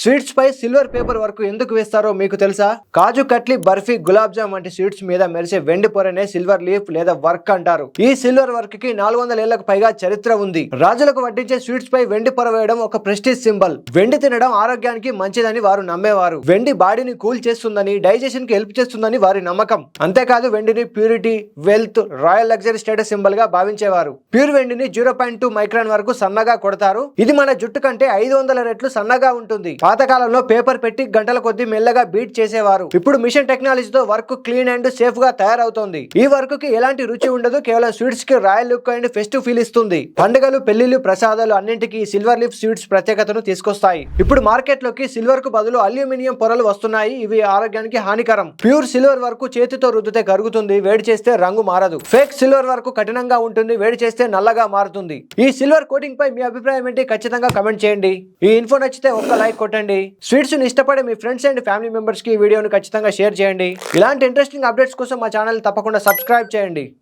Sweets పై silver paper work ఎందుకు వేస్తారో మీకు తెలుసా? కాజు కట్లీ, బర్ఫీ, గులాబ్ జామ్ వంటి స్వీట్స్ మీద మెరిసే వెండి పొరనే సిల్వర్ లీఫ్ లేదా వర్క్ అంటారు. ఈ సిల్వర్ వర్క్ కి 400 ఏళ్లకు పైగా చరిత్ర ఉంది. రాజులకు వడ్డించే స్వీట్స్ పై వెండి పొర వేయడం ఒక ప్రెస్టీజ్ సింబల్. వెండి తినడం ఆరోగ్యానికి మంచిదని వారు నమ్మేవారు. వెండి బాడీని కూల్ చేస్తుందని, డైజెషన్ కి హెల్ప్ చేస్తుందని వారి నమ్మకం. అంతేకాదు వెండిని purity, wealth, royal luxury status symbol గా భావించేవారు. ప్యూర్ వెండిని 0.2 మైక్రాన్ వరకు సన్నగా కొడతారు. ఇది మన జుట్టు కంటే 500 రెట్లు సన్నగా ఉంటుంది. పాతకాలంలో పేపర్ పెట్టి గంటల కొద్ది మెల్లగా బీట్ చేసేవారు. ఇప్పుడు మిషన్ టెక్నాలజీతో వర్క్ క్లీన్ అండ్ సేఫ్ గా తయారవుతోంది. ఈ వర్క్ కి ఎలాంటి రుచి ఉండదు, కేవలం స్వీట్స్ కి royal look and festive feel ఇస్తుంది. పండుగలు, పెళ్లిళ్లు, ప్రసాదాలు అన్నింటికి సిల్వర్ లీఫ్ స్వీట్స్ ప్రత్యేకతను తీసుకొస్తాయి. ఇప్పుడు మార్కెట్ లోకి సిల్వర్ కు బదులు అల్యూమినియం పొరలు వస్తున్నాయి. ఇవి ఆరోగ్యానికి హానికరం. ప్యూర్ సిల్వర్ వర్క్ చేతితో రుద్దితే కరుగుతుంది, వేడి చేస్తే రంగు మారదు. ఫేక్ సిల్వర్ వర్క్ కఠినంగా ఉంటుంది, వేడి చేస్తే నల్లగా మారుతుంది. ఈ సిల్వర్ కోటింగ్ పై మీ అభిప్రాయం ఏంటి? ఖచ్చితంగా కమెంట్ చేయండి. ఈ ఇన్ఫో నచ్చితే ఒక్క లైక్ కొట్టండి. స్వీట్స్ ని ఇష్టపడే మీ ఫ్రెండ్స్ అండ్ ఫ్యామిలీ మెంబర్స్ కి ఈ వీడియోను ఖచ్చితంగా షేర్ చేయండి. ఇలాంటి ఇంట్రెస్టింగ్ అప్డేట్స్ కోసం మా ఛానల్ తప్పకుండా సబ్స్క్రైబ్ చేయండి.